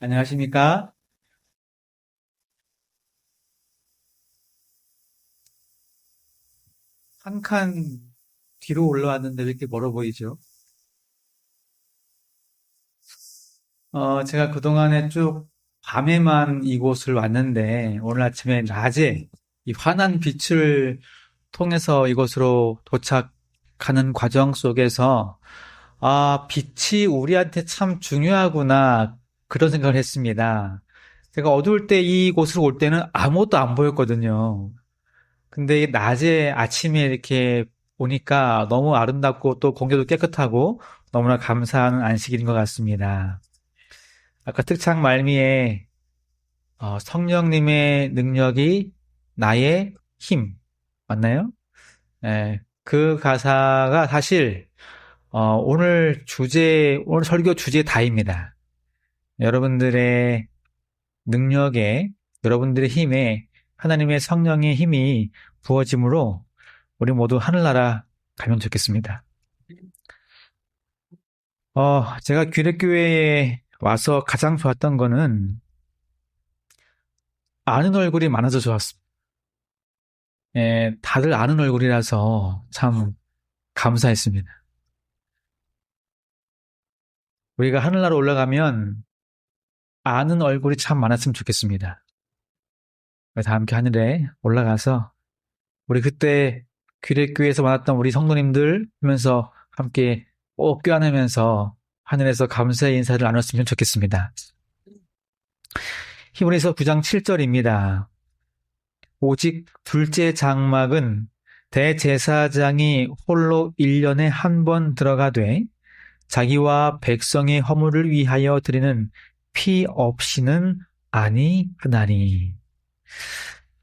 안녕하십니까? 한 칸 뒤로 올라왔는데 왜 이렇게 멀어 보이죠? 제가 그동안에 쭉 밤에만 이곳을 왔는데 오늘 아침에 낮에 이 환한 빛을 통해서 이곳으로 도착하는 과정 속에서 빛이 우리한테 참 중요하구나 그런 생각을 했습니다. 제가 어두울 때 이곳으로 올 때는 아무것도 안 보였거든요. 근데 낮에 아침에 이렇게 보니까 너무 아름답고 또 공기도 깨끗하고 너무나 감사한 안식일인 것 같습니다. 아까 특창 말미에 성령님의 능력이 나의 힘 맞나요? 예, 그 가사가 사실 오늘 설교 주제 다입니다. 여러분들의 능력에, 여러분들의 힘에 하나님의 성령의 힘이 부어짐으로 우리 모두 하늘나라 가면 좋겠습니다. 제가 귀례교회에 와서 가장 좋았던 거는 아는 얼굴이 많아서 좋았습니다. 예, 다들 아는 얼굴이라서 참 감사했습니다. 우리가 하늘나라 올라가면 아는 얼굴이 참 많았으면 좋겠습니다. 다 함께 하늘에 올라가서 우리 그때 귀례교회에서 만났던 우리 성도님들 하면서 함께 꼭 껴안으면서 하늘에서 감사의 인사를 나눴으면 좋겠습니다. 히브리서 9장 7절입니다. 오직 둘째 장막은 대제사장이 홀로 1년에 한 번 들어가되 자기와 백성의 허물을 위하여 드리는 피 없이는 아니하나니.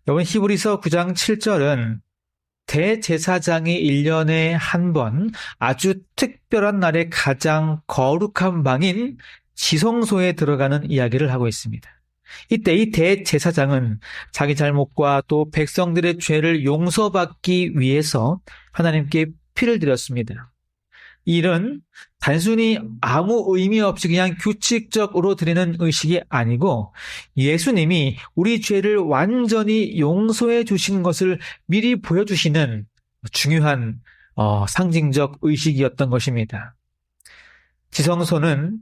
여러분, 히브리서 9장 7절은 대제사장이 1년에 한 번 아주 특별한 날에 가장 거룩한 방인 지성소에 들어가는 이야기를 하고 있습니다. 이때 이 대제사장은 자기 잘못과 또 백성들의 죄를 용서받기 위해서 하나님께 피를 드렸습니다. 이 일은 단순히 아무 의미 없이 그냥 규칙적으로 드리는 의식이 아니고 예수님이 우리 죄를 완전히 용서해 주신 것을 미리 보여주시는 중요한 상징적 의식이었던 것입니다. 지성소는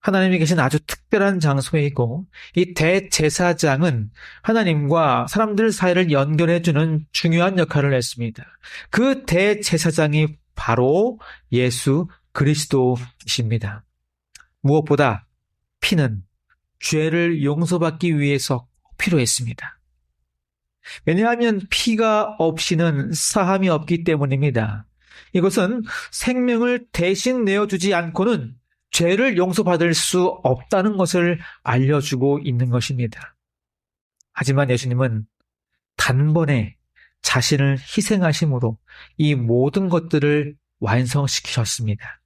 하나님이 계신 아주 특별한 장소이고 이 대제사장은 하나님과 사람들 사이를 연결해주는 중요한 역할을 했습니다. 그 대제사장이 바로 예수 그리스도이십니다. 무엇보다 피는 죄를 용서받기 위해서 필요했습니다. 왜냐하면 피가 없이는 사함이 없기 때문입니다. 이것은 생명을 대신 내어주지 않고는 죄를 용서받을 수 없다는 것을 알려주고 있는 것입니다. 하지만 예수님은 단번에 자신을 희생하심으로 이 모든 것들을 완성시키셨습니다.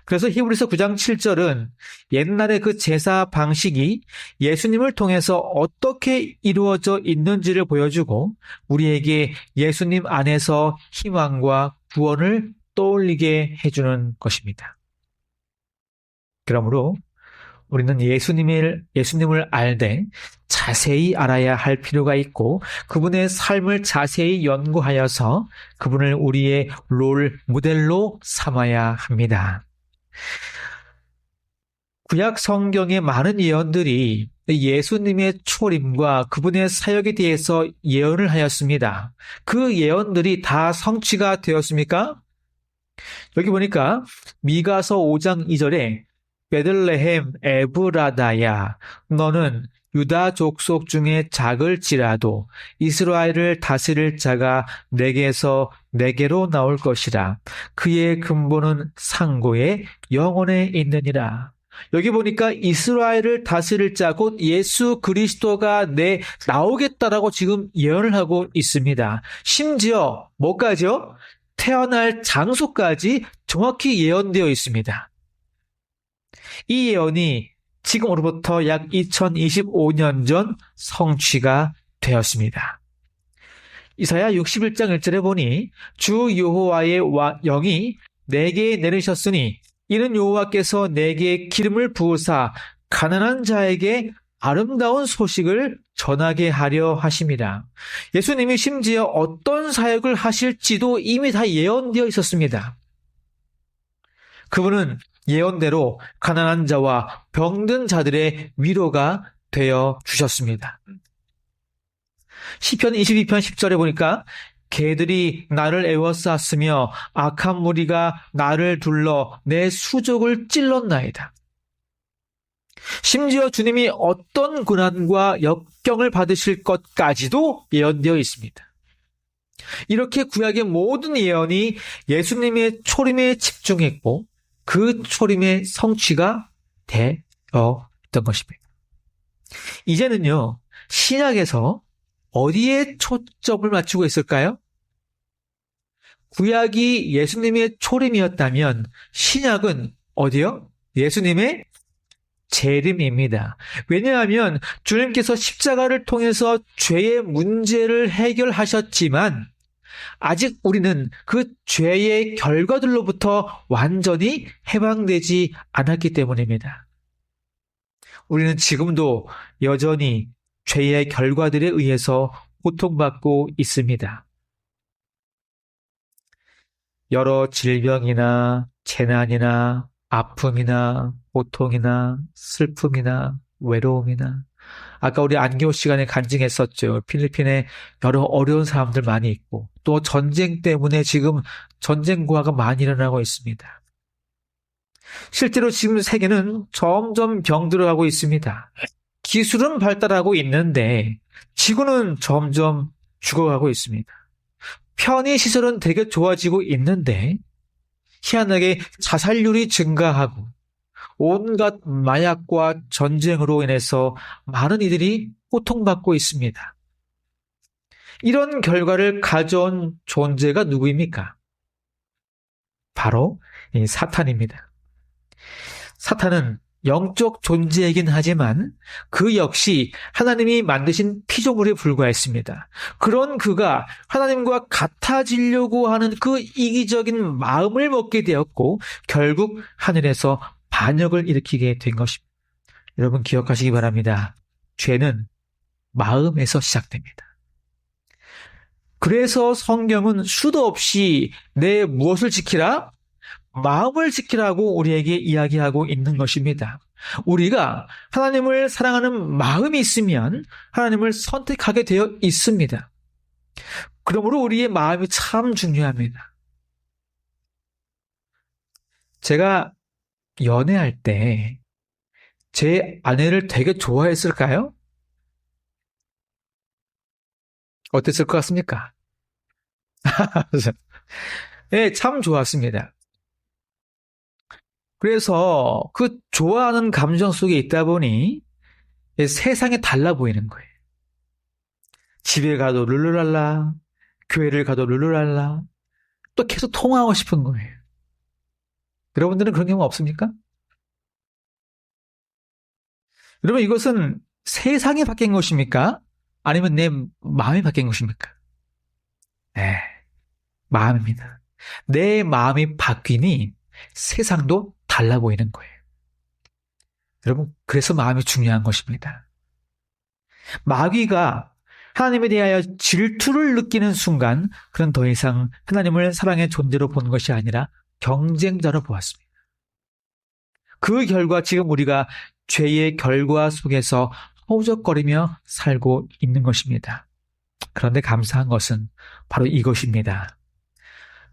그래서 히브리서 9장 7절은 옛날의 그 제사 방식이 예수님을 통해서 어떻게 이루어져 있는지를 보여주고 우리에게 예수님 안에서 희망과 구원을 떠올리게 해주는 것입니다. 그러므로 우리는 예수님을 알되 자세히 알아야 할 필요가 있고 그분의 삶을 자세히 연구하여서 그분을 우리의 롤 모델로 삼아야 합니다. 구약 성경의 많은 예언들이 예수님의 초림과 그분의 사역에 대해서 예언을 하였습니다. 그 예언들이 다 성취가 되었습니까? 여기 보니까 미가서 5장 2절에 베들레헴 에브라다야 너는 유다 족속 중에 작을지라도 이스라엘을 다스릴 자가 내게서 내게로 나올 것이라 그의 근본은 상고에 영원에 있느니라. 여기 보니까 이스라엘을 다스릴 자 곧 예수 그리스도가 나오겠다라고 지금 예언을 하고 있습니다. 심지어 뭐까지요? 태어날 장소까지 정확히 예언되어 있습니다. 이 예언이 지금으로부터 약 2025년 전 성취가 되었습니다. 이사야 61장 1절에 보니 주 여호와의 영이 내게 내리셨으니 이는 여호와께서 내게 기름을 부으사 가난한 자에게 아름다운 소식을 전하게 하려 하심이라. 예수님이 심지어 어떤 사역을 하실지도 이미 다 예언되어 있었습니다. 그분은 예언대로 가난한 자와 병든 자들의 위로가 되어 주셨습니다. 시편 22편 10절에 보니까 개들이 나를 에워쌌으며 악한 무리가 나를 둘러 내 수족을 찔렀나이다. 심지어 주님이 어떤 고난과 역경을 받으실 것까지도 예언되어 있습니다. 이렇게 구약의 모든 예언이 예수님의 초림에 집중했고 그 초림의 성취가 되었던 것입니다. 이제는요, 신약에서 어디에 초점을 맞추고 있을까요? 구약이 예수님의 초림이었다면 신약은 어디요? 예수님의 재림입니다. 왜냐하면 주님께서 십자가를 통해서 죄의 문제를 해결하셨지만 아직 우리는 그 죄의 결과들로부터 완전히 해방되지 않았기 때문입니다. 우리는 지금도 여전히 죄의 결과들에 의해서 고통받고 있습니다. 여러 질병이나 재난이나 아픔이나 고통이나 슬픔이나 외로움이나 아까 우리 안교 시간에 간증했었죠. 필리핀에 여러 어려운 사람들 많이 있고 또 전쟁 때문에 지금 전쟁고화가 많이 일어나고 있습니다. 실제로 지금 세계는 점점 병들어가고 있습니다. 기술은 발달하고 있는데 지구는 점점 죽어가고 있습니다. 편의시설은 되게 좋아지고 있는데 희한하게 자살률이 증가하고 온갖 마약과 전쟁으로 인해서 많은 이들이 고통받고 있습니다. 이런 결과를 가져온 존재가 누구입니까? 바로 이 사탄입니다. 사탄은 영적 존재이긴 하지만 그 역시 하나님이 만드신 피조물에 불과했습니다. 그런 그가 하나님과 같아지려고 하는 그 이기적인 마음을 먹게 되었고 결국 하늘에서 반역을 일으키게 된 것입니다. 여러분 기억하시기 바랍니다. 죄는 마음에서 시작됩니다. 그래서 성경은 수도 없이 내 무엇을 지키라? 마음을 지키라고 우리에게 이야기하고 있는 것입니다. 우리가 하나님을 사랑하는 마음이 있으면 하나님을 선택하게 되어 있습니다. 그러므로 우리의 마음이 참 중요합니다. 제가 연애할 때 제 아내를 되게 좋아했을까요? 어땠을 것 같습니까? 네, 참 좋았습니다. 그래서 그 좋아하는 감정 속에 있다 보니 세상이 달라 보이는 거예요. 집에 가도 룰루랄라, 교회를 가도 룰루랄라, 또 계속 통화하고 싶은 거예요. 여러분들은 그런 경우 없습니까? 여러분 이것은 세상이 바뀐 것입니까? 아니면 내 마음이 바뀐 것입니까? 네, 마음입니다. 내 마음이 바뀌니 세상도 달라 보이는 거예요. 여러분 그래서 마음이 중요한 것입니다. 마귀가 하나님에 대하여 질투를 느끼는 순간 그는 더 이상 하나님을 사랑의 존재로 보는 것이 아니라 경쟁자로 보았습니다. 그 결과 지금 우리가 죄의 결과 속에서 허우적거리며 살고 있는 것입니다. 그런데 감사한 것은 바로 이것입니다.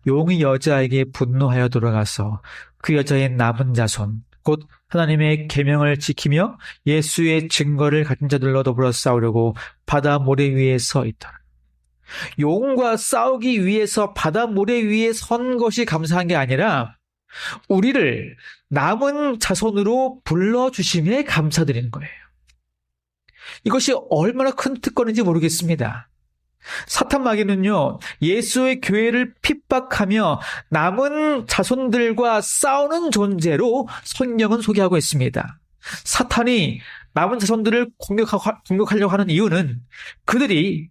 용이 여자에게 분노하여 돌아가서 그 여자의 남은 자손 곧 하나님의 계명을 지키며 예수의 증거를 가진 자들로 더불어 싸우려고 바다 모래 위에 서 있더라. 용과 싸우기 위해서 바다 모래 위에 선 것이 감사한 게 아니라 우리를 남은 자손으로 불러주심에 감사드리는 거예요. 이것이 얼마나 큰 특권인지 모르겠습니다. 사탄 마귀는요, 예수의 교회를 핍박하며 남은 자손들과 싸우는 존재로 성경은 소개하고 있습니다. 사탄이 남은 자손들을 공격하려고 하는 이유는 그들이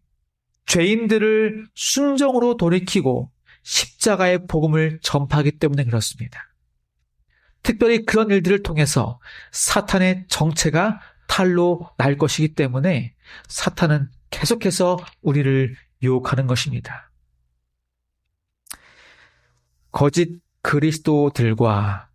죄인들을 순종으로 돌이키고 십자가의 복음을 전파하기 때문에 그렇습니다. 특별히 그런 일들을 통해서 사탄의 정체가 탄로 날 것이기 때문에 사탄은 계속해서 우리를 유혹하는 것입니다. 거짓 그리스도들과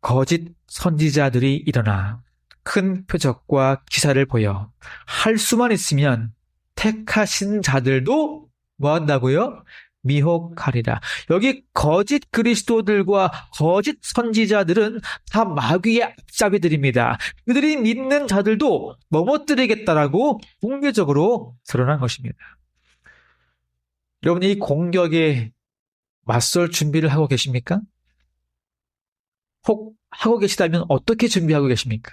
거짓 선지자들이 일어나 큰 표적과 기사를 보여 할 수만 있으면 택하신 자들도 뭐 한다고요? 미혹하리라. 여기 거짓 그리스도들과 거짓 선지자들은 다 마귀의 앞잡이들입니다. 그들이 믿는 자들도 넘어뜨리겠다라고 공개적으로 드러난 것입니다. 여러분, 이 공격에 맞설 준비를 하고 계십니까? 혹 하고 계시다면 어떻게 준비하고 계십니까?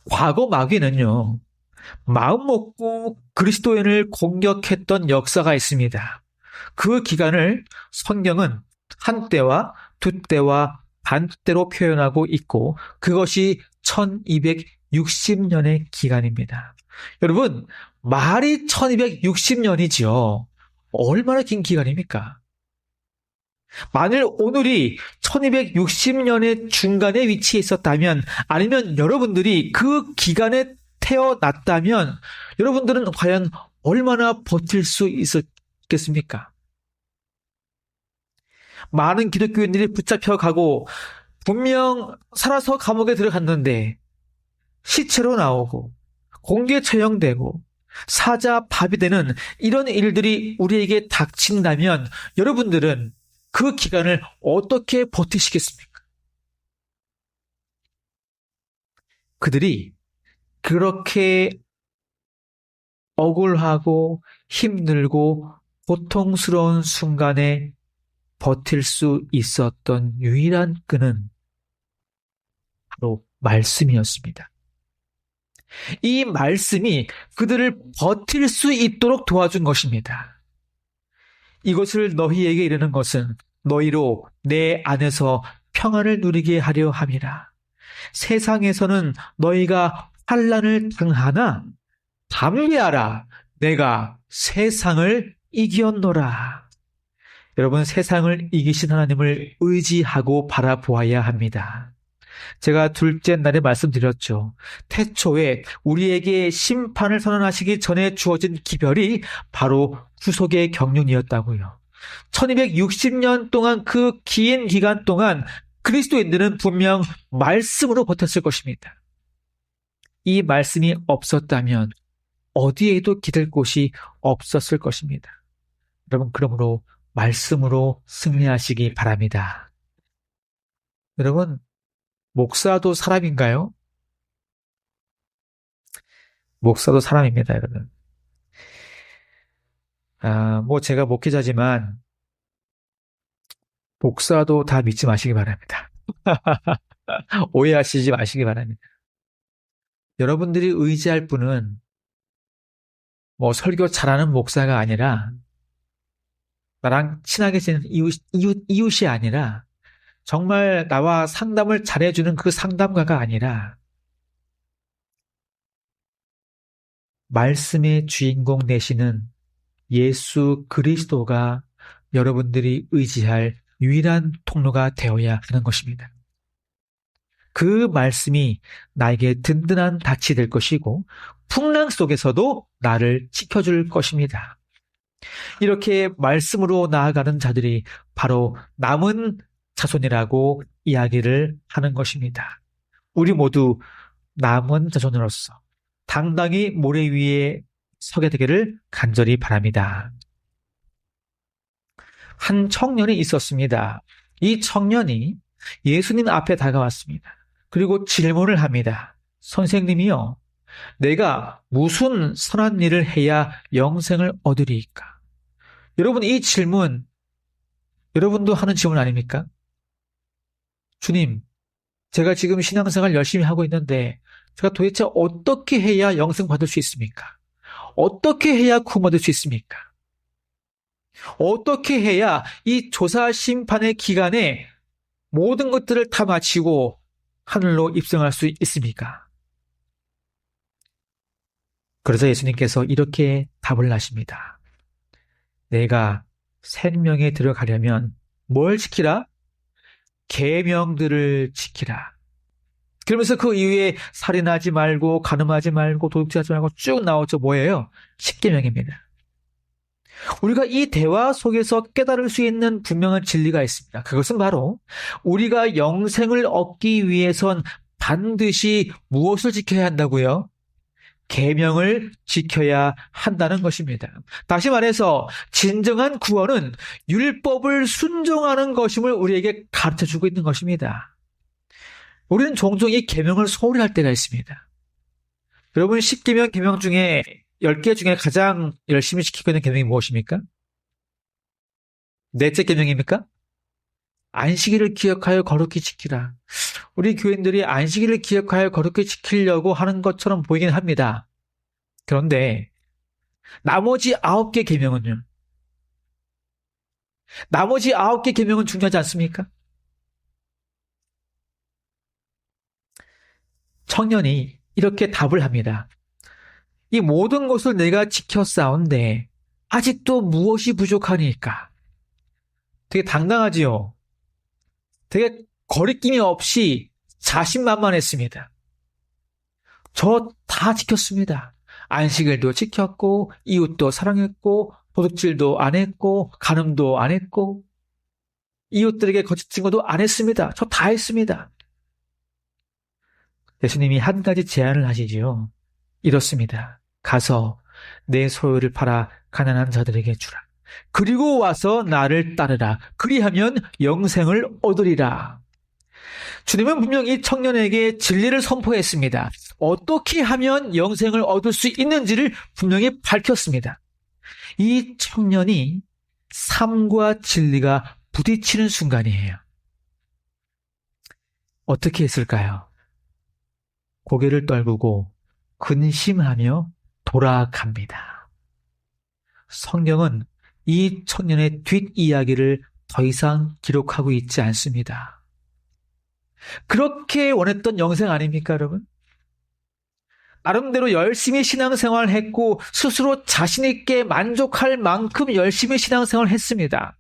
과거 마귀는요, 마음 먹고 그리스도인을 공격했던 역사가 있습니다. 그 기간을 성경은 한때와 두때와 반때로 표현하고 있고 그것이 1260년의 기간입니다. 여러분, 말이 1260년이지요. 얼마나 긴 기간입니까? 만일 오늘이 1260년의 중간에 위치해 있었다면, 아니면 여러분들이 그 기간에 태어났다면 여러분들은 과연 얼마나 버틸 수 있었겠습니까? 많은 기독교인들이 붙잡혀가고 분명 살아서 감옥에 들어갔는데 시체로 나오고 공개 처형되고 사자 밥이 되는 이런 일들이 우리에게 닥친다면 여러분들은 그 기간을 어떻게 버티시겠습니까? 그들이 그렇게 억울하고 힘들고 고통스러운 순간에 버틸 수 있었던 유일한 끈은 바로 말씀이었습니다. 이 말씀이 그들을 버틸 수 있도록 도와준 것입니다. 이것을 너희에게 이르는 것은 너희로 내 안에서 평안을 누리게 하려 함이라. 세상에서는 너희가 환난을 당하나 담대하라. 내가 세상을 이겼노라. 여러분, 세상을 이기신 하나님을 의지하고 바라보아야 합니다. 제가 둘째 날에 말씀드렸죠. 태초에 우리에게 심판을 선언하시기 전에 주어진 기별이 바로 구속의 경륜이었다고요. 1260년 동안, 그 긴 기간 동안 그리스도인들은 분명 말씀으로 버텼을 것입니다. 이 말씀이 없었다면 어디에도 기댈 곳이 없었을 것입니다. 여러분, 그러므로 말씀으로 승리하시기 바랍니다. 여러분, 목사도 사람인가요? 목사도 사람입니다, 여러분. 제가 목회자지만 목사도 다 믿지 마시기 바랍니다. 오해하시지 마시기 바랍니다. 여러분들이 의지할 분은 설교 잘하는 목사가 아니라, 나랑 친하게 지내는 이웃이 아니라, 정말 나와 상담을 잘해주는 그 상담가가 아니라, 말씀의 주인공 되시는 예수 그리스도가 여러분들이 의지할 유일한 통로가 되어야 하는 것입니다. 그 말씀이 나에게 든든한 닻이 될 것이고 풍랑 속에서도 나를 지켜줄 것입니다. 이렇게 말씀으로 나아가는 자들이 바로 남은 자손이라고 이야기를 하는 것입니다. 우리 모두 남은 자손으로서 당당히 모래 위에 서게 되기를 간절히 바랍니다. 한 청년이 있었습니다. 이 청년이 예수님 앞에 다가왔습니다. 그리고 질문을 합니다. 선생님이요, 내가 무슨 선한 일을 해야 영생을 얻으리이까? 여러분, 이 질문, 여러분도 하는 질문 아닙니까? 주님, 제가 지금 신앙생활 열심히 하고 있는데 제가 도대체 어떻게 해야 영생 받을 수 있습니까? 어떻게 해야 구원받을 수 있습니까? 어떻게 해야 이 조사 심판의 기간에 모든 것들을 다 마치고 하늘로 입성할 수 있습니까? 그래서 예수님께서 이렇게 답을 하십니다. 내가 생명에 들어가려면 뭘 지키라? 계명들을 지키라. 그러면서 그 이후에 살인하지 말고 간음하지 말고 도둑질하지 말고 쭉 나오죠. 뭐예요? 십계명입니다. 우리가 이 대화 속에서 깨달을 수 있는 분명한 진리가 있습니다. 그것은 바로 우리가 영생을 얻기 위해선 반드시 무엇을 지켜야 한다고요? 계명을 지켜야 한다는 것입니다. 다시 말해서 진정한 구원은 율법을 순종하는 것임을 우리에게 가르쳐주고 있는 것입니다. 우리는 종종 이 계명을 소홀히 할 때가 있습니다. 여러분 10계명 계명 중에 10개 중에 가장 열심히 지키고 있는 계명이 무엇입니까? 넷째 계명입니까? 안식일을 기억하여 거룩히 지키라. 우리 교인들이 안식일을 기억하여 거룩히 지키려고 하는 것처럼 보이긴 합니다. 그런데 나머지 9개 계명은요? 나머지 9개 계명은 중요하지 않습니까? 청년이 이렇게 답을 합니다. 이 모든 것을 내가 지켰사온데 아직도 무엇이 부족하니까? 되게 당당하지요? 되게 거리낌이 없이 자신만만했습니다. 저 다 지켰습니다. 안식일도 지켰고 이웃도 사랑했고 도둑질도 안 했고 간음도 안 했고 이웃들에게 거짓 증거도 안 했습니다. 저 다 했습니다. 예수님이 한 가지 제안을 하시지요. 이렇습니다. 가서 내 소유를 팔아 가난한 자들에게 주라. 그리고 와서 나를 따르라. 그리하면 영생을 얻으리라. 주님은 분명히 이 청년에게 진리를 선포했습니다. 어떻게 하면 영생을 얻을 수 있는지를 분명히 밝혔습니다. 이 청년이 삶과 진리가 부딪히는 순간이에요. 어떻게 했을까요? 고개를 떨구고 근심하며 돌아갑니다. 성경은 이 청년의 뒷이야기를 더 이상 기록하고 있지 않습니다. 그렇게 원했던 영생 아닙니까, 여러분? 나름대로 열심히 신앙생활을 했고 스스로 자신 있게 만족할 만큼 열심히 신앙생활을 했습니다.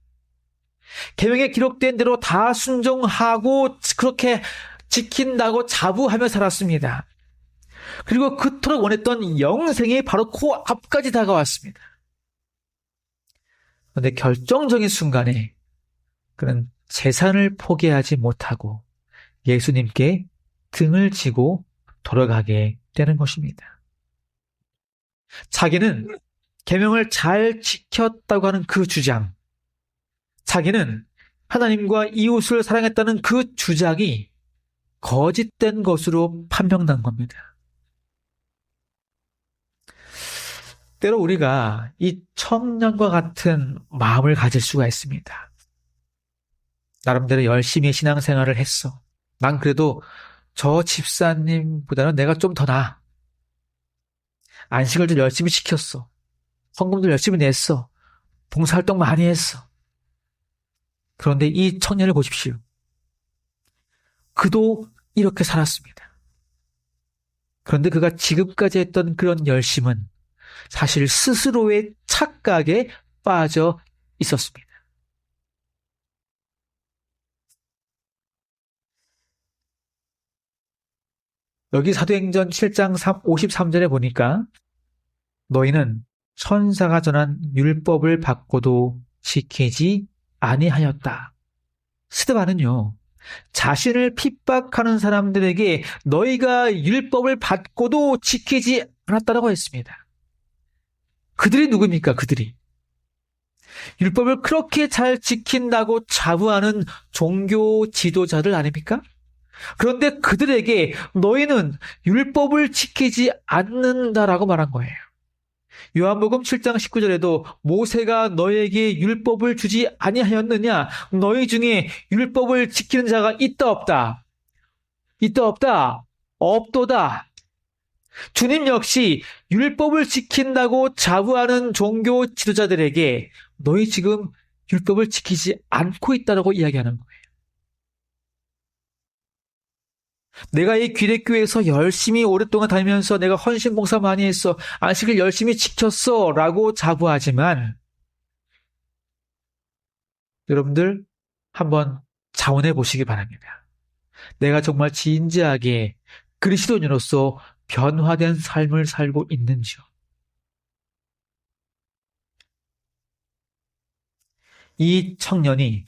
계명에 기록된 대로 다 순종하고 그렇게 지킨다고 자부하며 살았습니다. 그리고 그토록 원했던 영생이 바로 코앞까지 다가왔습니다. 그런데 결정적인 순간에 그는 재산을 포기하지 못하고 예수님께 등을 지고 돌아가게 되는 것입니다. 자기는 계명을 잘 지켰다고 하는 그 주장, 자기는 하나님과 이웃을 사랑했다는 그 주장이 거짓된 것으로 판명난 겁니다. 때로 우리가 이 청년과 같은 마음을 가질 수가 있습니다. 나름대로 열심히 신앙생활을 했어. 난 그래도 저 집사님보다는 내가 좀 더 나아. 안식일도 열심히 지켰어. 헌금도 열심히 냈어. 봉사활동 많이 했어. 그런데 이 청년을 보십시오. 그도 이렇게 살았습니다. 그런데 그가 지금까지 했던 그런 열심은 사실 스스로의 착각에 빠져 있었습니다. 여기 사도행전 7장 53절에 보니까 너희는 천사가 전한 율법을 받고도 지키지 아니하였다. 스데반은요, 자신을 핍박하는 사람들에게 너희가 율법을 받고도 지키지 않았다라고 했습니다. 그들이 누굽니까? 그들이 율법을 그렇게 잘 지킨다고 자부하는 종교 지도자들 아닙니까? 그런데 그들에게 너희는 율법을 지키지 않는다라고 말한 거예요. 요한복음 7장 19절에도 모세가 너희에게 율법을 주지 아니하였느냐? 너희 중에 율법을 지키는 자가 있다 없다? 있다 없다? 없도다. 주님 역시 율법을 지킨다고 자부하는 종교 지도자들에게 너희 지금 율법을 지키지 않고 있다라고 이야기하는 거예요. 내가 이 귀대교회에서 열심히 오랫동안 다니면서 내가 헌신봉사 많이 했어. 안식을 열심히 지켰어. 라고 자부하지만 여러분들 한번 자원해 보시기 바랍니다. 내가 정말 진지하게 그리스도인으로서 변화된 삶을 살고 있는지요. 이 청년이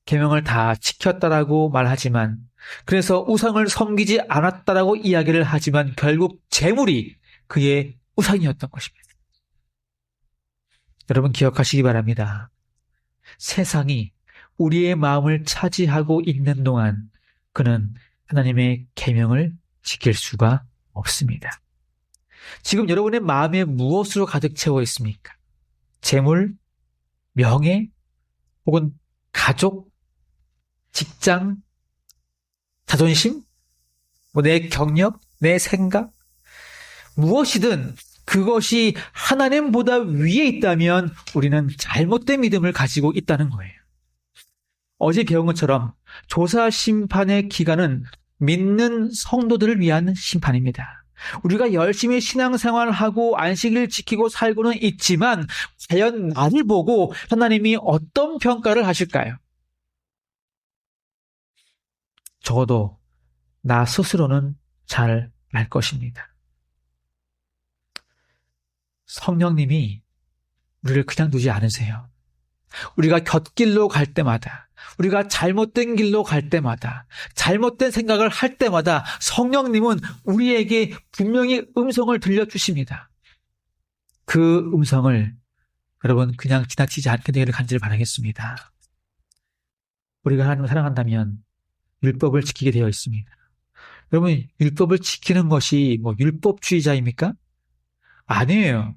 계명을 다 지켰다라고 말하지만, 그래서 우상을 섬기지 않았다라고 이야기를 하지만 결국 재물이 그의 우상이었던 것입니다. 여러분 기억하시기 바랍니다. 세상이 우리의 마음을 차지하고 있는 동안 그는 하나님의 계명을 지킬 수가 없습니다. 지금 여러분의 마음에 무엇으로 가득 채워 있습니까? 재물, 명예, 혹은 가족, 직장, 자존심, 내 경력, 내 생각, 무엇이든 그것이 하나님보다 위에 있다면 우리는 잘못된 믿음을 가지고 있다는 거예요. 어제 배운 것처럼 조사 심판의 기간은 믿는 성도들을 위한 심판입니다. 우리가 열심히 신앙생활하고 안식일 지키고 살고는 있지만 과연 나를 보고 하나님이 어떤 평가를 하실까요? 적어도 나 스스로는 잘 알 것입니다. 성령님이 우리를 그냥 두지 않으세요. 우리가 곁길로 갈 때마다, 우리가 잘못된 길로 갈 때마다, 잘못된 생각을 할 때마다 성령님은 우리에게 분명히 음성을 들려주십니다. 그 음성을 여러분 그냥 지나치지 않게 되기를 간절히 바라겠습니다. 우리가 하나님을 사랑한다면 율법을 지키게 되어 있습니다. 여러분 율법을 지키는 것이 율법주의자입니까? 아니에요.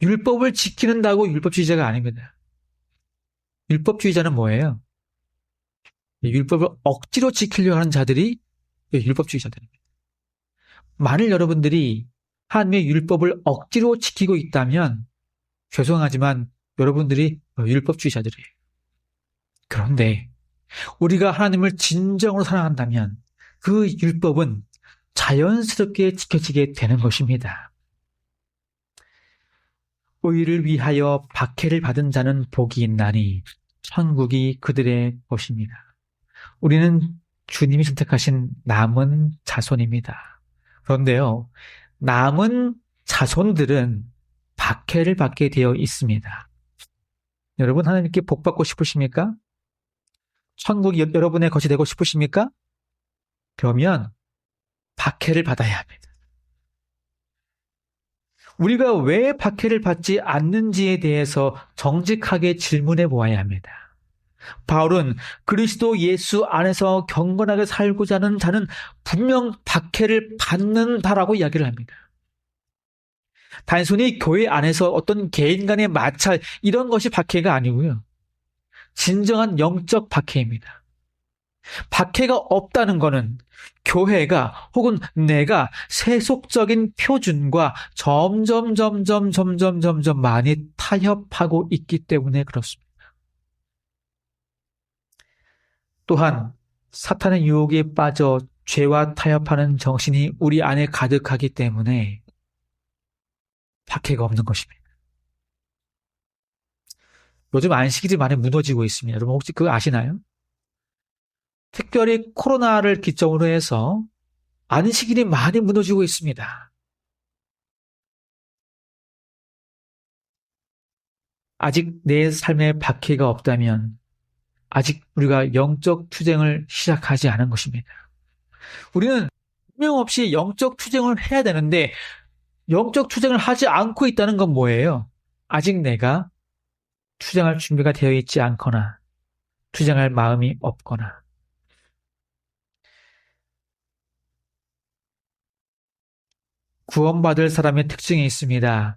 율법을 지키는다고 율법주의자가 아닙니다. 율법주의자는 뭐예요? 율법을 억지로 지키려고 하는 자들이 율법주의자들입니다. 만일 여러분들이 하나님의 율법을 억지로 지키고 있다면 죄송하지만 여러분들이 율법주의자들이에요. 그런데 우리가 하나님을 진정으로 사랑한다면 그 율법은 자연스럽게 지켜지게 되는 것입니다. 의를 위하여 박해를 받은 자는 복이 있나니 천국이 그들의 것입니다. 우리는 주님이 선택하신 남은 자손입니다. 그런데요, 남은 자손들은 박해를 받게 되어 있습니다. 여러분 하나님께 복 받고 싶으십니까? 천국이 여러분의 것이 되고 싶으십니까? 그러면 박해를 받아야 합니다. 우리가 왜 박해를 받지 않는지에 대해서 정직하게 질문해 보아야 합니다. 바울은 그리스도 예수 안에서 경건하게 살고자 하는 자는 분명 박해를 받는다라고 이야기를 합니다. 단순히 교회 안에서 어떤 개인 간의 마찰 이런 것이 박해가 아니고요. 진정한 영적 박해입니다. 박해가 없다는 것은 교회가 혹은 내가 세속적인 표준과 점점 많이 타협하고 있기 때문에 그렇습니다. 또한 사탄의 유혹에 빠져 죄와 타협하는 정신이 우리 안에 가득하기 때문에 박해가 없는 것입니다. 요즘 안식일이 많이 무너지고 있습니다. 여러분 혹시 그거 아시나요? 특별히 코로나를 기점으로 해서 안식일이 많이 무너지고 있습니다. 아직 내 삶에 박해가 없다면 아직 우리가 영적 투쟁을 시작하지 않은 것입니다. 우리는 분명없이 영적 투쟁을 해야 되는데 영적 투쟁을 하지 않고 있다는 건 뭐예요? 아직 내가 투쟁할 준비가 되어 있지 않거나 투쟁할 마음이 없거나. 구원받을 사람의 특징이 있습니다.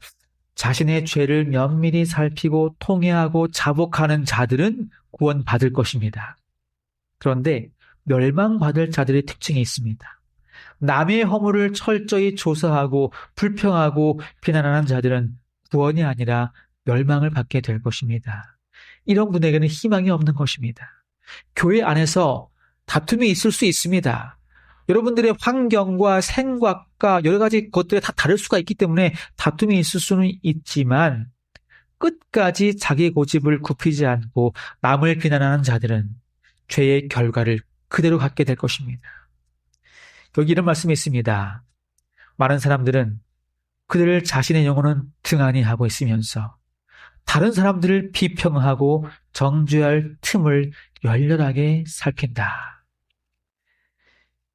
자신의 죄를 면밀히 살피고 통회하고 자복하는 자들은 구원받을 것입니다. 그런데 멸망받을 자들의 특징이 있습니다. 남의 허물을 철저히 조사하고 불평하고 비난하는 자들은 구원이 아니라 멸망을 받게 될 것입니다. 이런 분에게는 희망이 없는 것입니다. 교회 안에서 다툼이 있을 수 있습니다. 여러분들의 환경과 생각과 여러 가지 것들이 다 다를 수가 있기 때문에 다툼이 있을 수는 있지만 끝까지 자기 고집을 굽히지 않고 남을 비난하는 자들은 죄의 결과를 그대로 갖게 될 것입니다. 여기 이런 말씀이 있습니다. 많은 사람들은 그들 자신의 영혼은 등한히 하고 있으면서 다른 사람들을 비평하고 정죄할 틈을 열렬하게 살핀다.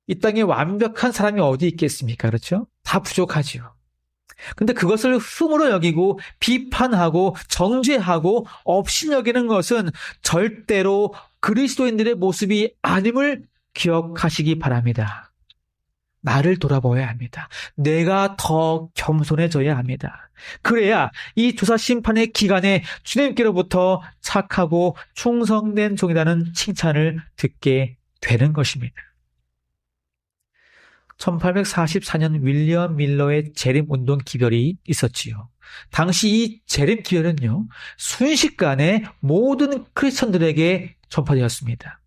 이 땅에 완벽한 사람이 어디 있겠습니까? 그렇죠? 다 부족하죠. 근데 그것을 흠으로 여기고 비판하고 정죄하고 업신여기는 것은 절대로 그리스도인들의 모습이 아님을 기억하시기 바랍니다. 나를 돌아보아야 합니다. 내가 더 겸손해져야 합니다. 그래야 이 조사 심판의 기간에 주님께로부터 착하고 충성된 종이라는 칭찬을 듣게 되는 것입니다. 1844년 윌리엄 밀러의 재림운동 기별이 있었지요. 당시 이 재림 기별은요, 순식간에 모든 크리스천들에게 전파되었습니다.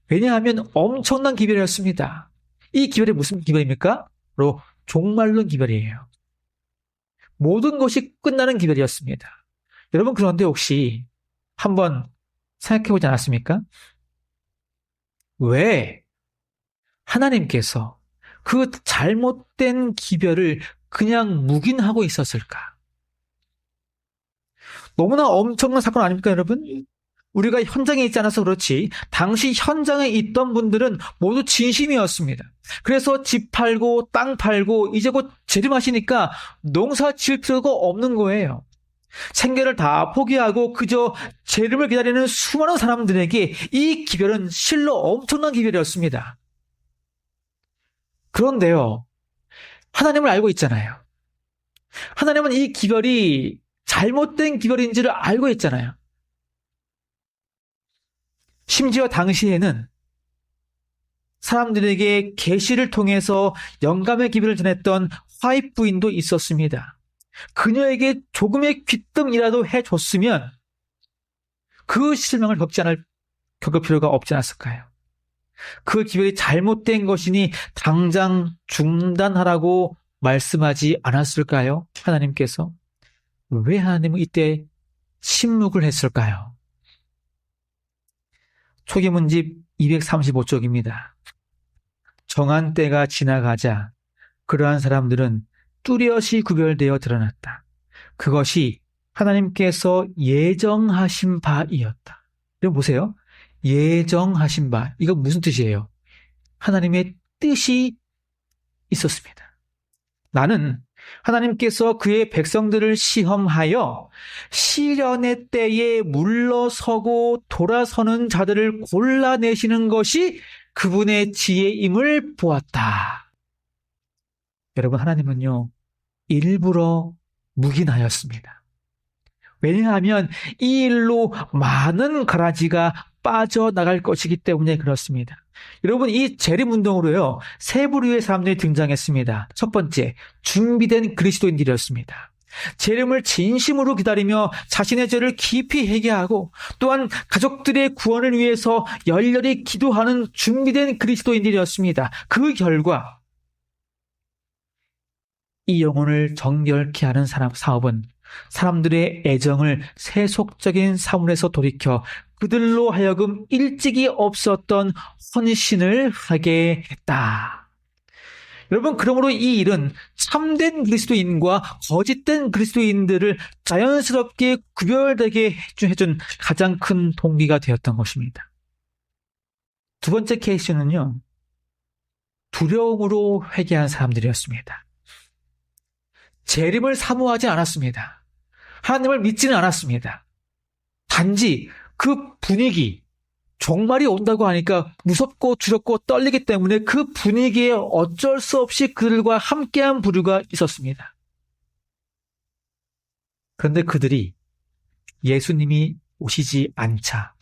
왜냐하면 엄청난 기별이었습니다. 이 기별이 무슨 기별입니까? 바로 종말론 기별이에요. 모든 것이 끝나는 기별이었습니다. 여러분, 그런데 혹시 한번 생각해보지 않았습니까? 왜 하나님께서 그 잘못된 기별을 그냥 묵인하고 있었을까? 너무나 엄청난 사건 아닙니까, 여러분? 우리가 현장에 있지 않아서 그렇지 당시 현장에 있던 분들은 모두 진심이었습니다. 그래서 집 팔고 땅 팔고 이제 곧 재림하시니까 농사 지을 필요가 없는 거예요. 생계를 다 포기하고 그저 재림을 기다리는 수많은 사람들에게 이 기별은 실로 엄청난 기별이었습니다. 그런데요, 하나님을 알고 있잖아요. 하나님은 이 기별이 잘못된 기별인지를 알고 있잖아요. 심지어 당시에는 사람들에게 계시를 통해서 영감의 기별을 전했던 화입 부인도 있었습니다. 그녀에게 조금의 귀뜸이라도 해줬으면 그 실망을 겪을 필요가 없지 않았을까요? 그 기별이 잘못된 것이니 당장 중단하라고 말씀하지 않았을까요? 하나님께서. 왜 하나님은 이때 침묵을 했을까요? 초기문집 235쪽입니다. 정한 때가 지나가자 그러한 사람들은 뚜렷이 구별되어 드러났다. 그것이 하나님께서 예정하신 바이었다. 여러분 보세요. 예정하신 바. 이거 무슨 뜻이에요? 하나님의 뜻이 있었습니다. 나는 하나님께서 그의 백성들을 시험하여 시련의 때에 물러서고 돌아서는 자들을 골라내시는 것이 그분의 지혜임을 보았다. 여러분, 하나님은요, 일부러 묵인하였습니다. 왜냐하면 이 일로 많은 가라지가 빠져나갈 것이기 때문에 그렇습니다. 여러분, 이 재림운동으로요, 세 부류의 사람들이 등장했습니다. 첫 번째, 준비된 그리스도인들이었습니다. 재림을 진심으로 기다리며 자신의 죄를 깊이 회개하고 또한 가족들의 구원을 위해서 열렬히 기도하는 준비된 그리스도인들이었습니다. 그 결과 이 영혼을 정결케 하는 사업은 사람들의 애정을 세속적인 사물에서 돌이켜 그들로 하여금 일찍이 없었던 헌신을 하게 했다. 여러분, 그러므로 이 일은 참된 그리스도인과 거짓된 그리스도인들을 자연스럽게 구별되게 해준 가장 큰 동기가 되었던 것입니다. 두 번째 케이스는요, 두려움으로 회개한 사람들이었습니다. 재림을 사모하지 않았습니다. 하나님을 믿지는 않았습니다. 단지 그 분위기, 종말이 온다고 하니까 무섭고 두렵고 떨리기 때문에 그 분위기에 어쩔 수 없이 그들과 함께한 부류가 있었습니다. 그런데 그들이 예수님이 오시지 않자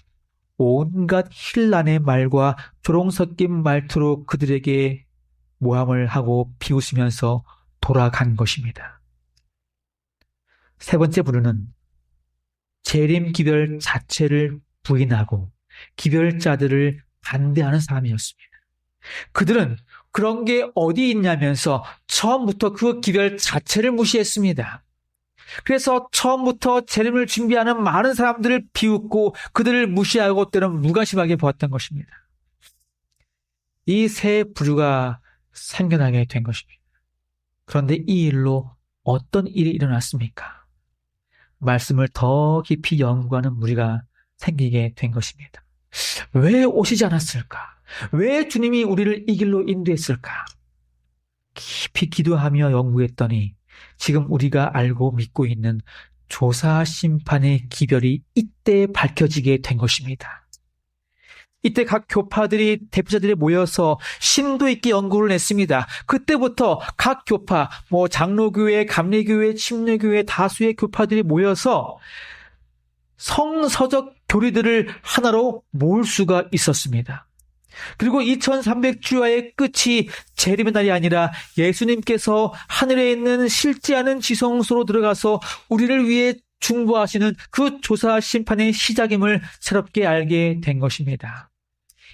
온갖 힐난의 말과 조롱 섞인 말투로 그들에게 모함을 하고 비웃으면서 돌아간 것입니다. 세 번째 부류는 재림 기별 자체를 부인하고 기별자들을 반대하는 사람이었습니다. 그들은 그런 게 어디 있냐면서 처음부터 그 기별 자체를 무시했습니다. 그래서 처음부터 재림을 준비하는 많은 사람들을 비웃고 그들을 무시하고 때론 무관심하게 보았던 것입니다. 이 세 부류가 생겨나게 된 것입니다. 그런데 이 일로 어떤 일이 일어났습니까? 말씀을 더 깊이 연구하는 무리가 생기게 된 것입니다. 왜 오시지 않았을까? 왜 주님이 우리를 이 길로 인도했을까? 깊이 기도하며 연구했더니 지금 우리가 알고 믿고 있는 조사 심판의 기별이 이때 밝혀지게 된 것입니다. 이때 각 교파들이 대표자들이 모여서 심도 있게 연구를 했습니다. 그때부터 각 교파, 장로교회, 감리교회, 침례교회 다수의 교파들이 모여서 성서적 교리들을 하나로 모을 수가 있었습니다. 그리고 2300주야의 끝이 재림의 날이 아니라 예수님께서 하늘에 있는 실지 않은 지성소로 들어가서 우리를 위해 중보하시는 그 조사 심판의 시작임을 새롭게 알게 된 것입니다.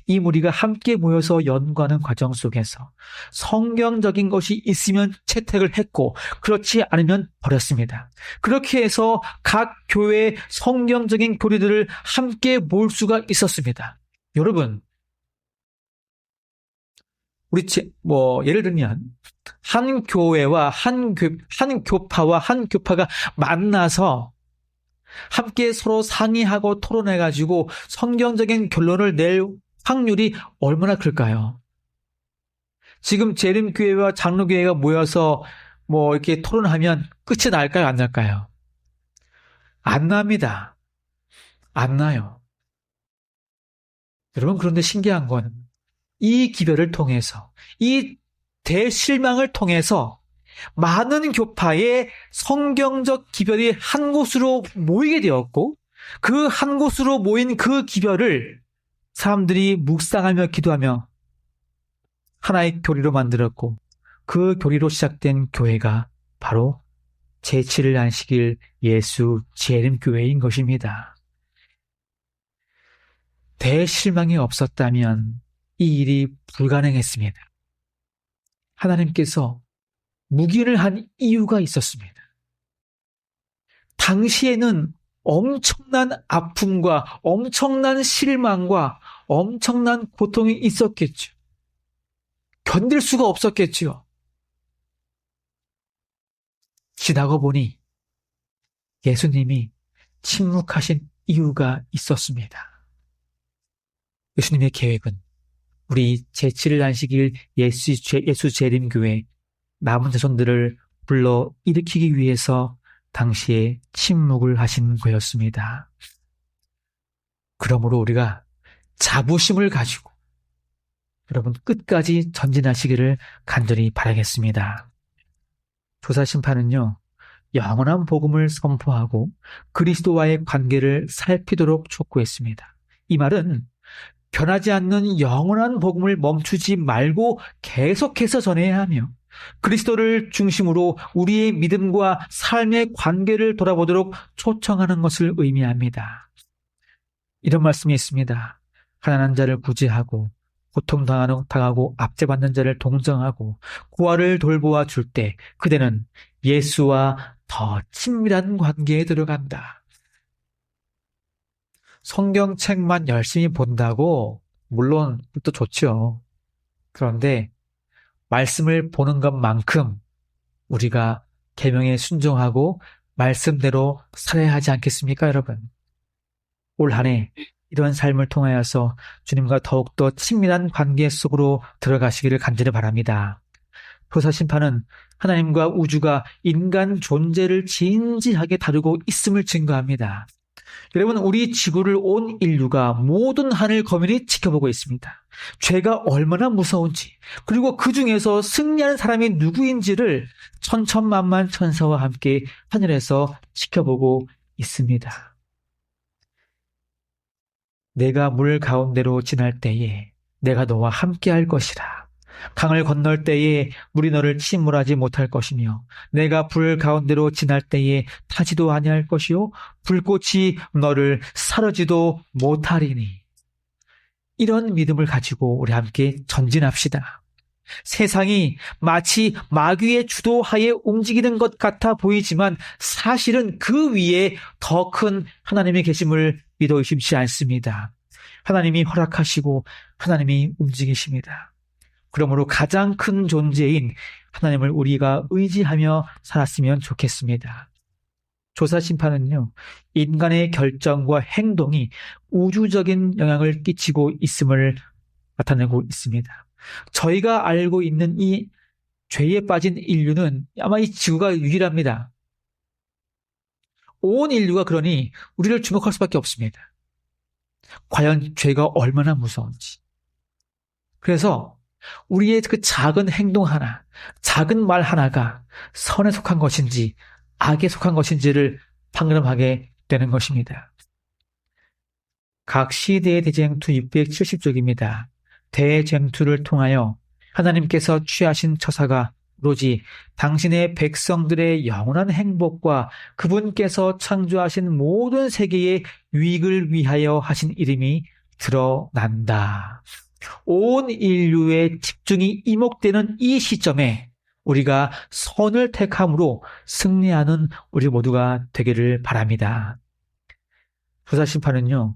이 무리가 함께 모여서 연구하는 과정 속에서 성경적인 것이 있으면 채택을 했고 그렇지 않으면 버렸습니다. 그렇게 해서 각 교회의 성경적인 교리들을 함께 모을 수가 있었습니다. 여러분, 예를 들면 한 교회와 한 교파와 한 교파가 만나서 함께 서로 상의하고 토론해가지고 성경적인 결론을 낼 확률이 얼마나 클까요? 지금 재림교회와 장로교회가 모여서 이렇게 토론하면 끝이 날까요? 안 날까요? 안 납니다. 안 나요. 여러분, 그런데 신기한 건 이 기별을 통해서, 이 대실망을 통해서 많은 교파의 성경적 기별이 한 곳으로 모이게 되었고 그 한 곳으로 모인 그 기별을 사람들이 묵상하며 기도하며 하나의 교리로 만들었고 그 교리로 시작된 교회가 바로 제7일 안식일 예수 재림교회인 것입니다. 대실망이 없었다면 이 일이 불가능했습니다. 하나님께서 묵인을 한 이유가 있었습니다. 당시에는 엄청난 아픔과 엄청난 실망과 엄청난 고통이 있었겠죠. 견딜 수가 없었겠죠. 지나고 보니 예수님이 침묵하신 이유가 있었습니다. 예수님의 계획은 우리 제7일 안식일 예수 재림교회 남은 자손들을 불러 일으키기 위해서 당시에 침묵을 하신 거였습니다. 그러므로 우리가 자부심을 가지고 여러분 끝까지 전진하시기를 간절히 바라겠습니다. 조사심판은요, 영원한 복음을 선포하고 그리스도와의 관계를 살피도록 촉구했습니다. 이 말은 변하지 않는 영원한 복음을 멈추지 말고 계속해서 전해야 하며 그리스도를 중심으로 우리의 믿음과 삶의 관계를 돌아보도록 초청하는 것을 의미합니다. 이런 말씀이 있습니다. 가난한 자를 구제하고 고통당하고 압제받는 자를 동정하고 고아를 돌보아 줄 때 그대는 예수와 더 친밀한 관계에 들어간다. 성경책만 열심히 본다고 물론 또 좋죠. 그런데 말씀을 보는 것만큼 우리가 계명에 순종하고 말씀대로 살아야 하지 않겠습니까, 여러분? 올 한 해 이런 삶을 통하여서 주님과 더욱더 친밀한 관계 속으로 들어가시기를 간절히 바랍니다. 조사심판은 하나님과 우주가 인간 존재를 진지하게 다루고 있음을 증거합니다. 여러분, 우리 지구를 온 인류가 모든 하늘 거민이 지켜보고 있습니다. 죄가 얼마나 무서운지, 그리고 그 중에서 승리하는 사람이 누구인지를 천천만만 천사와 함께 하늘에서 지켜보고 있습니다. 내가 물 가운데로 지날 때에 내가 너와 함께 할 것이라. 강을 건널 때에 물이 너를 침몰하지 못할 것이며 내가 불 가운데로 지날 때에 타지도 아니할 것이요 불꽃이 너를 사르지도 못하리니. 이런 믿음을 가지고 우리 함께 전진합시다. 세상이 마치 마귀의 주도하에 움직이는 것 같아 보이지만 사실은 그 위에 더 큰 하나님의 계심을 믿어 의심치 않습니다. 하나님이 허락하시고 하나님이 움직이십니다. 그러므로 가장 큰 존재인 하나님을 우리가 의지하며 살았으면 좋겠습니다. 조사 심판은요, 인간의 결정과 행동이 우주적인 영향을 끼치고 있음을 나타내고 있습니다. 저희가 알고 있는 이 죄에 빠진 인류는 아마 이 지구가 유일합니다. 온 인류가 그러니 우리를 주목할 수밖에 없습니다. 과연 죄가 얼마나 무서운지. 그래서 우리의 그 작은 행동 하나, 작은 말 하나가 선에 속한 것인지 악에 속한 것인지를 판단하게 되는 것입니다. 각 시대의 대쟁투 670쪽입니다. 대쟁투를 통하여 하나님께서 취하신 처사가 오로지 당신의 백성들의 영원한 행복과 그분께서 창조하신 모든 세계의 유익을 위하여 하신 이름이 드러난다. 온 인류의 집중이 이목되는 이 시점에 우리가 선을 택함으로 승리하는 우리 모두가 되기를 바랍니다. 조사심판은요,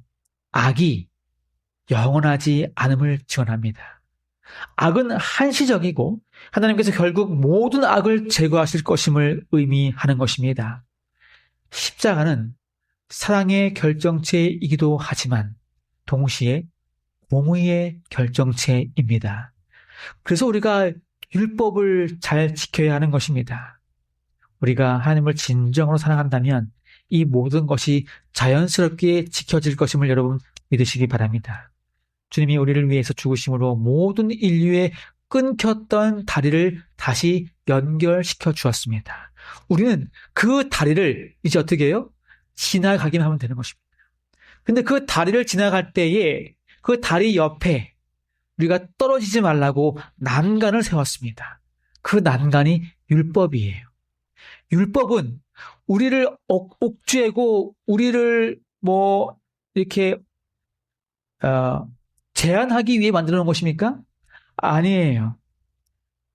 악이 영원하지 않음을 증언합니다. 악은 한시적이고 하나님께서 결국 모든 악을 제거하실 것임을 의미하는 것입니다. 십자가는 사랑의 결정체이기도 하지만 동시에 공의의 결정체입니다. 그래서 우리가 율법을 잘 지켜야 하는 것입니다. 우리가 하나님을 진정으로 사랑한다면 이 모든 것이 자연스럽게 지켜질 것임을 여러분 믿으시기 바랍니다. 주님이 우리를 위해서 죽으심으로 모든 인류의 끊겼던 다리를 다시 연결시켜 주었습니다. 우리는 그 다리를 이제 어떻게 해요? 지나가기만 하면 되는 것입니다. 근데 그 다리를 지나갈 때에 그 다리 옆에 우리가 떨어지지 말라고 난간을 세웠습니다. 그 난간이 율법이에요. 율법은 우리를 옥죄고 우리를 이렇게 제한하기 위해 만들어 놓은 것입니까? 아니에요.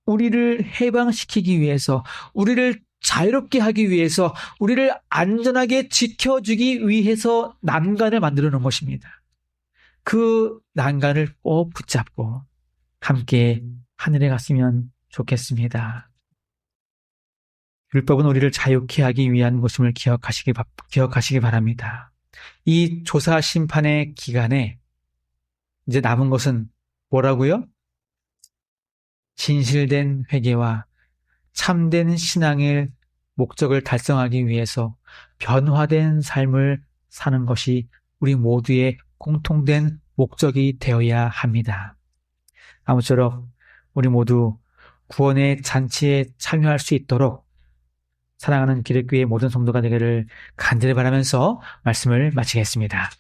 우리를 해방시키기 위해서, 우리를 자유롭게 하기 위해서, 우리를 안전하게 지켜주기 위해서 난간을 만들어 놓은 것입니다. 그 난간을 꼭 붙잡고 함께 하늘에 갔으면 좋겠습니다. 율법은 우리를 자유케 하기 위한 것임을 기억하시기 바랍니다. 이 조사 심판의 기간에 이제 남은 것은 뭐라고요? 진실된 회개와 참된 신앙의 목적을 달성하기 위해서 변화된 삶을 사는 것이 우리 모두의 공통된 목적이 되어야 합니다. 아무쪼록 우리 모두 구원의 잔치에 참여할 수 있도록 사랑하는 기독교의 모든 성도가 되기를 간절히 바라면서 말씀을 마치겠습니다.